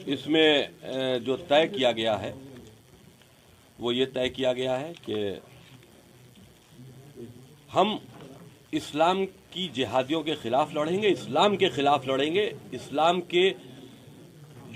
اس میں جو طے کیا گیا ہے وہ یہ طے کیا گیا ہے کہ ہم اسلام کی جہادیوں کے خلاف لڑیں گے، اسلام کے خلاف لڑیں گے، اسلام کے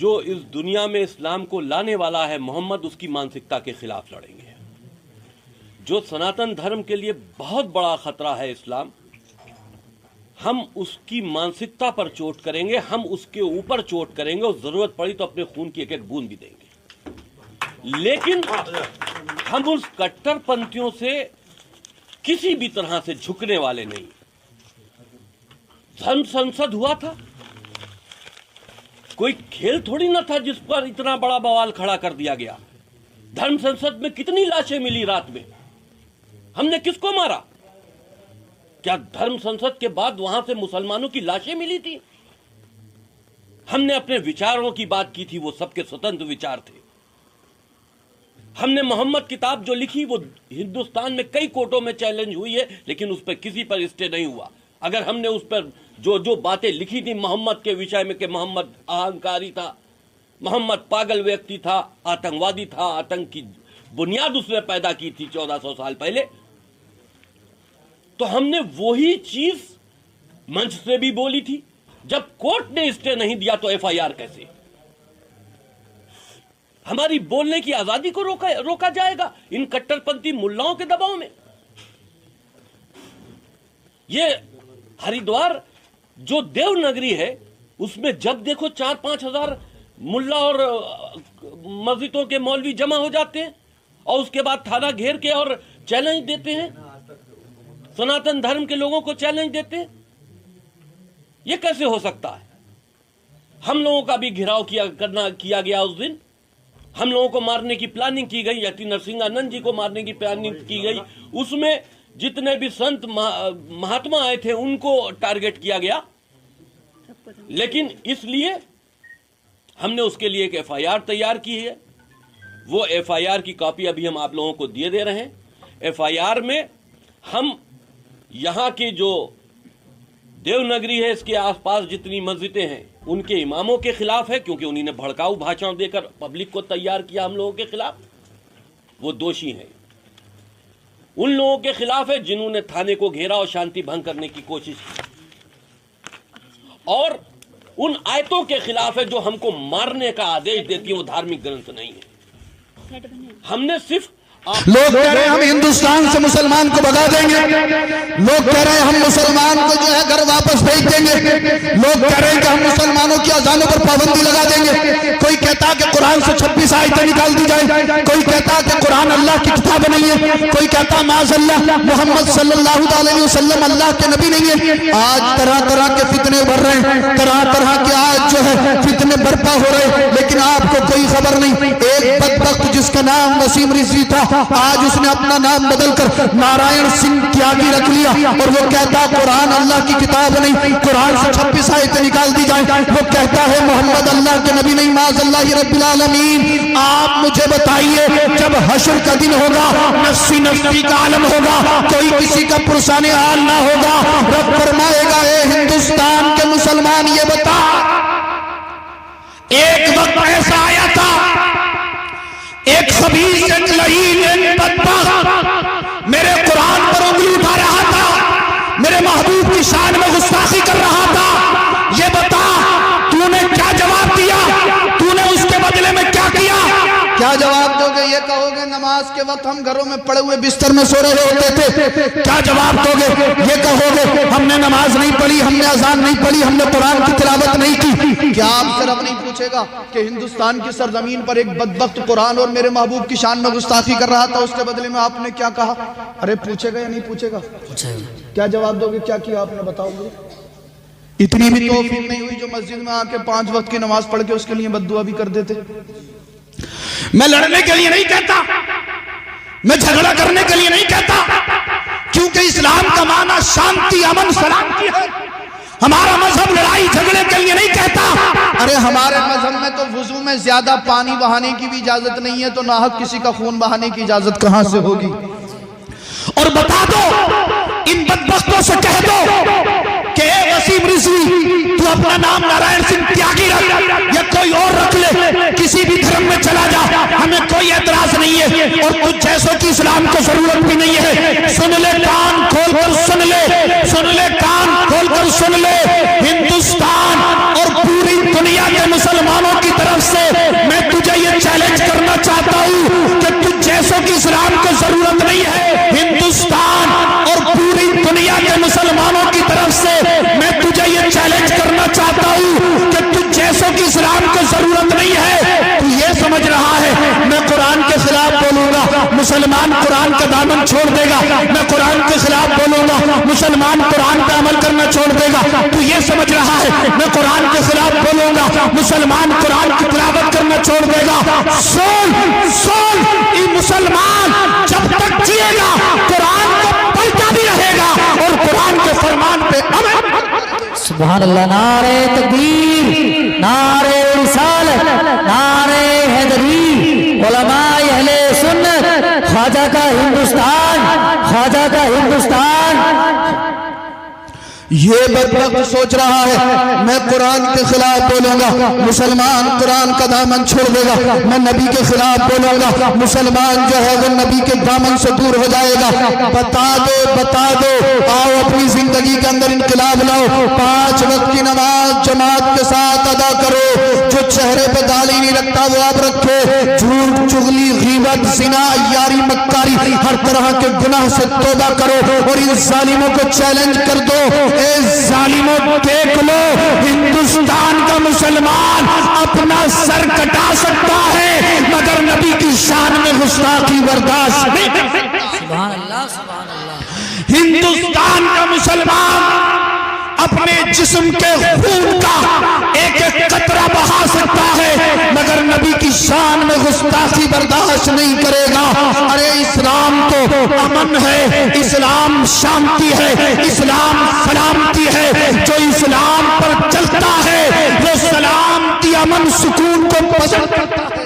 جو اس دنیا میں اسلام کو لانے والا ہے محمد، اس کی مانسکتا کے خلاف لڑیں گے۔ جو سناتن دھرم کے لیے بہت بڑا خطرہ ہے اسلام، ہم اس کی مانسکتا پر چوٹ کریں گے، ہم اس کے اوپر چوٹ کریں گے اور ضرورت پڑی تو اپنے خون کی ایک ایک بوند بھی دیں گے، لیکن ہم اس کٹر پنتھیوں سے کسی بھی طرح سے جھکنے والے نہیں۔ دھرم سنسد ہوا تھا، کوئی کھیل تھوڑی نہ تھا جس پر اتنا بڑا بوال کھڑا کر دیا گیا۔ دھرم سنسد میں کتنی لاشیں ملی رات میں، ہم نے کس کو مارا؟ کیا دھرم سنسد کے بعد وہاں سے مسلمانوں کی لاشیں ملی تھی؟ ہم نے اپنے وچاروں کی بات کی تھی، وہ سب کے سوتنتر وچار تھے۔ ہم نے محمد کتاب جو لکھی وہ ہندوستان میں کئی کورٹوں میں چیلنج ہوئی ہے، لیکن اس پہ کسی پر اسٹے نہیں ہوا۔ اگر ہم نے اس پر جو باتیں لکھی تھی محمد کے وشے میں کہ محمد اہنکاری تھا، محمد پاگل ویکتی تھا، آتنکوادی تھا، آتنک کی بنیاد اس نے پیدا کی تھی 1400 سال پہلے، تو ہم نے وہی چیز منچ سے بھی بولی تھی۔ جب کورٹ نے اسٹے نہیں دیا تو ایف آئی آر کیسے؟ ہماری بولنے کی آزادی کو روکا جائے گا ان کٹر پنتھی ملاؤں کے دباؤ میں؟ یہ ہریدوار جو دیو نگری ہے، اس میں جب دیکھو 4-5 ہزار ملا اور مسجدوں کے مولوی جمع ہو جاتے ہیں، اور اس کے بعد تھانہ گھیر کے اور چیلنج دیتے ہیں، سناتن دھرم کے لوگوں کو چیلنج دیتے ہیں۔ یہ کیسے ہو سکتا ہے؟ ہم لوگوں کا بھی گھیراؤ کیا گیا اس دن، ہم لوگوں کو مارنے کی پلاننگ کی گئی، یتی نرسنگانند جی کو مارنے کی پلاننگ کی گئی، اس میں جتنے بھی سنت مہاتما آئے تھے ان کو ٹارگٹ کیا گیا، لیکن اس لیے ہم نے اس کے لیے ایک ایف آئی آر تیار کی ہے۔ وہ ایف آئی آر کی کاپی ابھی ہم آپ لوگوں کو دے رہے ہیں۔ ایف آئی آر میں ہم یہاں کی جو دیو نگری ہے، اس کے آس پاس جتنی مسجدیں ہیں ان کے اماموں کے خلاف ہے، کیونکہ انہی نے بھڑکاؤ بھاشن دے کر پبلک کو تیار کیا ہم لوگوں کے خلاف، وہ دوشی ہیں۔ ان لوگوں کے خلاف ہے جنہوں نے تھانے کو گھیرا اور شانتی بھنگ کرنے کی کوشش کی، اور ان آیتوں کے خلاف ہے جو ہم کو مارنے کا آدیش دیتی ہیں، وہ دھارمک گرنتھ نہیں ہے۔ ہم نے صرف لوگ کہہ رہے ہیں ہم ہندوستان سے مسلمان کو بھگا دیں گے، لوگ کہہ رہے ہیں ہم مسلمان کو جو ہے گھر واپس بھیج دیں گے، لوگ کہہ رہے ہیں کہ ہم مسلمانوں کی اذانوں پر پابندی لگا دیں گے، کوئی کہتا کہ قرآن سے 26 آیتیں نکال دی جائیں، کوئی کہتا کہ قرآن اللہ کی کتاب نہیں ہے، کوئی کہتا معاذ اللہ محمد صلی اللہ علیہ وسلم اللہ کے نبی نہیں ہے۔ آج طرح طرح کے فتنے ابھر رہے ہیں، طرح طرح کے آج جو ہے فتنے برپا ہو رہے ہیں، لیکن آپ کو کوئی خبر نہیں۔ ایک بدبخت جس کا نام وسیم رضوی تھا، آج اس نے اپنا نام بدل کر نارائن سنگھ تیاگی رکھ لیا، اور وہ کہتا قرآن اللہ کی کتاب نہیں، قرآن سے 26 آیتیں نکال دی جائیں، وہ کہتا ہے محمد اللہ کے نبی نہیں، معاذ اللہ رب العالمین۔ آپ مجھے بتائیے جب حشر کا دن ہوگا، نفسی نفسی کا عالم ہوگا، کوئی کسی کا پرسان حال نہ ہوگا، رب فرمائے گا اے ہندوستان کے مسلمان یہ بتا، ایک وقت ایسا آیا تھا، ایک خبیث، ایک لعین، ایک بدبخت میرے قرآن پر انگلی اٹھا رہا تھا، میرے محبوب کی شان میں گستاخی کر رہا تھا۔ یہ بتا تو نے کیا جواب دیا؟ تو نے اس کے بدلے میں کیا کیا؟ کیا جواب دو گے؟ یہ کہو گے نماز کے وقت ہم گھروں میں پڑے ہوئے بستر میں سو رہے ہوتے تھے؟ کیا جواب دو گے؟ یہ کہو گے ہم نے نماز نہیں پڑھی، ہم نے اذان نہیں پڑھی، ہم نے قرآن کی تلاوت نہیں کی؟ کیا آپ سے رب نہیں پوچھے گا کہ ہندوستان کی سرزمین پر ایک بدبخت قرآن اور میرے محبوب کی شان میں گستاخی کر رہا تھا، اس کے بدلے میں آپ نے کیا کہا؟ ارے پوچھے گا یا نہیں پوچھے گا؟ کیا جواب دو گے؟ کیا کیا آپ نے؟ بتاؤ گے؟ اتنی بھی توفیق نہیں ہوئی جو مسجد میں آ کے 5 وقت کی نماز پڑھ کے اس کے لیے بد دعا بھی کر دیتے؟ میں لڑنے کے لیے نہیں کہتا، میں جھگڑا کرنے کے لیے نہیں کہتا، کیونکہ اسلام کا معنی شانتی، امن، سلامتی ہے۔ ہمارا مذہب لڑائی جھگڑے کے لیے نہیں کہتا۔ ارے ہمارے مذہب میں تو وضو میں زیادہ پانی بہانے کی بھی اجازت نہیں ہے، تو ناحق کسی کا خون بہانے کی اجازت کہاں سے ہوگی؟ اور بتا دو ان بدبختوں سے کہہ دو کہ اے وسیم رضوی تو اپنا نام نارائن سنگھ تیاگی رکھ یا کوئی اور رکھ لے، سن لے، ہندوستان اور پوری دنیا کے مسلمانوں کی طرف سے میں تجھے یہ چیلنج کرنا چاہتا ہوں کہ تجھ جیسوں کی اسلام کو ضرورت نہیں ہے۔ ہندوستان اور پوری دنیا کے مسلمانوں کی طرف سے میں تجھے یہ چیلنج کرنا چاہتا ہوں کہ تجھ جیسوں کی اسلام کو ضرورت نہیں ہے۔ تو یہ سمجھ رہا ہے میں قرآن کے خلاف بولوں گا مسلمان قرآن کا دامن چھوڑ دے گا، میں قرآن کے خلاف بولوں گا مسلمان قرآن پہ عمل کرنا چھوڑ دے گا؟ تو یہ سمجھ رہا ہے میں قرآن کے خلاف بولوں گا مسلمان قرآن کی تلاوت کرنا چھوڑ دے گا؟ سن یہ مسلمان جب تک جیے گا قرآن کو پڑھتا بھی رہے گا اور قرآن کے فرمان پہ عمل۔ سبحان اللہ، نعرہ تکبیر، نعرہ رسالت، نعرہ حیدری، علماء اہل سنت، خواجہ کا ہندوستان، خواجہ کا ہندوستان۔ یہ بدبخت سوچ رہا ہے میں قرآن کے خلاف بولوں گا مسلمان قرآن کا دامن چھوڑ دے گا، میں نبی کے خلاف بولوں گا مسلمان جو ہے وہ نبی کے دامن سے دور ہو جائے گا۔ بتا دو آؤ اپنی زندگی کے اندر انقلاب لاؤ، 5 وقت کی نماز جماعت کے ساتھ ادا کرو، جو چہرے پہ داڑھی نہیں رکھتا وہ آپ رکھو، جھوٹ چغلی غیبت زنا عیاری مکاری ہر طرح کے گناہ سے توبہ کرو اور ان ظالموں کو چیلنج کر دو، اے ظالموں دیکھ لو ہندوستان کا مسلمان اپنا سر کٹا سکتا ہے مگر نبی کی شان میں گستاخی برداشت نہیں کر سکتا۔ سبحان اللہ، سبحان اللہ۔ ہندوستان کا مسلمان اپنے جسم کے خون کا ایک ایک قطرہ بہا سکتا ہے مگر نبی کی شان میں گستاخی برداشت نہیں کرے گا۔ ارے اسلام تو امن ہے، اسلام شانتی ہے، اسلام سلامتی ہے، جو اسلام پر چلتا ہے وہ سلامتی امن سکون کو پسند کرتا ہے،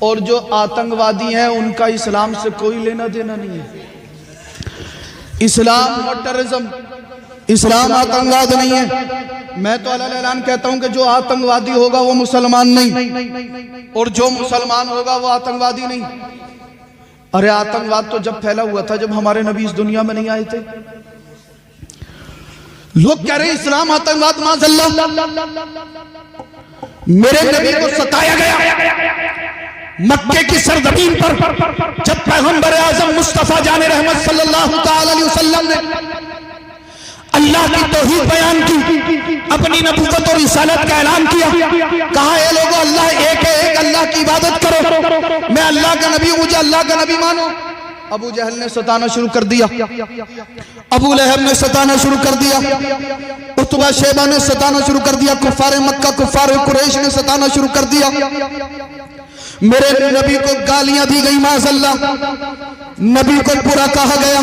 اور جو آتنگوادی ہیں ان کا اسلام سے کوئی لینا دینا نہیں ہے۔ اسلام اور ٹیررزم، اسلام آتنگواد نہیں ہے۔ میں تو علیہ اعلان کہتا ہوں کہ جو آتنگوادی ہوگا وہ مسلمان نہیں، اور جو مسلمان ہوگا وہ آتنگوادی نہیں۔ ارے آتنگواد تو جب پھیلا ہوا تھا جب ہمارے نبی اس دنیا میں نہیں آئے تھے۔ لوگ کہہ رہے اسلام آتنگواد معاذ اللہ، میرے نبی کو ستایا گیا مکے کی سرزمین پر جب پیغمبر اعظم مصطفیٰ جان رحمت صلی اللہ تعالی علیہ وسلم نے اللہ کی توحید بیان کی، اپنی نبوت اور رسالت کا اعلان کیا، کہا اے لوگو اللہ ایک ہے، ایک اللہ کی عبادت کرو، میں اللہ کا نبی ہوں، مجھے اللہ کا نبی مانو۔ ابو جہل نے ستانا شروع کر دیا، ابو لہب نے ستانا شروع کر دیا، عتبہ شیبہ نے ستانا شروع کر دیا، کفار مکہ کفار قریش نے ستانا شروع کر دیا۔ میرے نبی کو گالیاں دی گئی معاذ اللہ، نبی کو برا کہا گیا،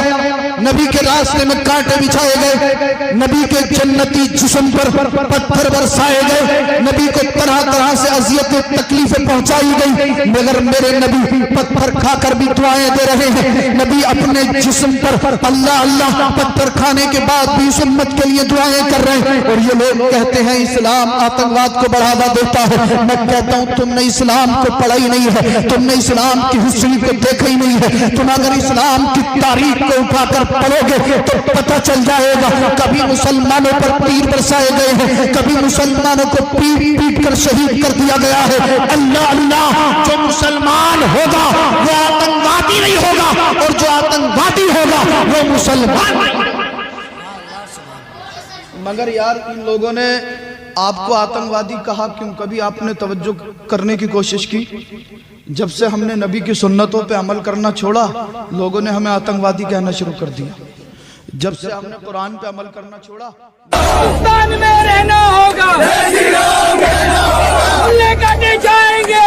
نبی کے راستے میں کانٹے بچھائے گئے، نبی کے جنتی جسم پر پتھر برسائے گئے، نبی کو طرح طرح سے اذیتیں تکلیفیں پہنچائی گئی، مگر میرے نبی پتھر کھا کر بھی دعائیں دے رہے ہیں۔ نبی اپنے جسم پر اللہ اللہ پتھر کھانے کے بعد بھی اس امت کے لیے دعائیں کر رہے ہیں، اور یہ لوگ کہتے ہیں اسلام آتنگواد کو بڑھاوا دیتا ہے۔ میں کہتا ہوں تم نے اسلام کو پڑھا ہی نہیں ہے، تم نے اسلام کی ہسٹری کو دیکھا ہی نہیں ہے۔ تم اگر اسلام کی تاریخ کو اٹھا کر پڑھو گے تو پتہ چل جائے گا کبھی مسلمانوں پر تیر برسائے گئے ہیں، کبھی مسلمانوں کو پیٹ پیٹ کر شہید کر دیا گیا ہے۔ اللہ اللہ، جو مسلمان ہوگا وہ آتنگوادی نہیں ہوگا، اور جو آتنگوادی ہوگا وہ مسلمان نہیں ہوگا۔ مگر یار ان لوگوں نے آپ کو آتنگوادی کہا کیوں؟ کبھی آپ نے توجہ کرنے کی کوشش کی؟ جب سے ہم نے نبی کی سنتوں پہ عمل کرنا چھوڑا لوگوں نے ہمیں آتنگوادی کہنا شروع کر دیا، جب سے ہم نے قرآن پہ عمل کرنا چھوڑا۔ ہندوستان میں رہنا ہوگا، لے کر جائیں گے۔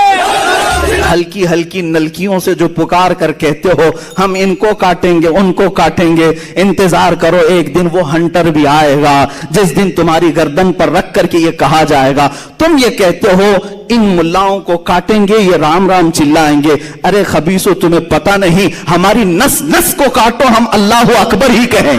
ہلکی ہلکی نلکیوں سے جو پکار کر کہتے ہو ہم ان کو کاٹیں گے ان کو کاٹیں گے، انتظار کرو ایک دن وہ ہنٹر بھی آئے گا جس دن تمہاری گردن پر رکھ کر کے یہ کہا جائے گا تم یہ کہتے ہو ان ملاؤں کو کاٹیں گے، یہ رام رام چلائیں گے۔ ارے خبیثو تمہیں پتہ نہیں، ہماری نس نس کو کاٹو ہم اللہ اکبر ہی کہیں۔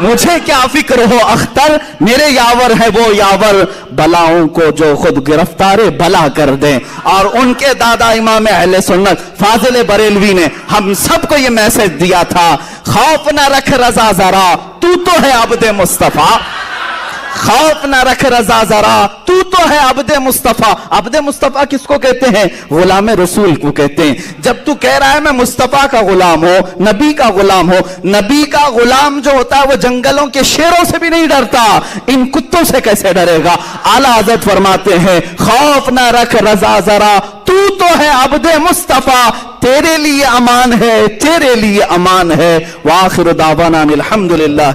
مجھے کیا فکر ہو اختر، میرے یاور ہے وہ یاور، بلاؤں کو جو خود گرفتار بلا کر دیں. اور ان کے دادا امام اہل سنت فاضل بریلوی نے ہم سب کو یہ میسج دیا تھا، خوف نہ رکھ رضا ذرا، تو ہے عبد مصطفیٰ. خوف نہ رکھ رضا ذرا، تو ہے عبد مصطفیٰ. عبد مصطفیٰ کس کو کہتے ہیں؟ غلام رسول کو کہتے ہیں. جب تو کہہ رہا ہے میں مصطفیٰ کا غلام ہو، نبی کا غلام ہو، نبی کا غلام جو ہوتا ہے وہ جنگلوں کے شیروں سے بھی نہیں ڈرتا، ان کتوں سے کیسے ڈرے گا؟ اعلیٰ حضرت فرماتے ہیں خوف نہ رکھ رضا ذرا، تو ہے عبد مصطفیٰ، تیرے لیے امان ہے، تیرے لیے امان ہے. وآخر دعوانا الحمدللہ.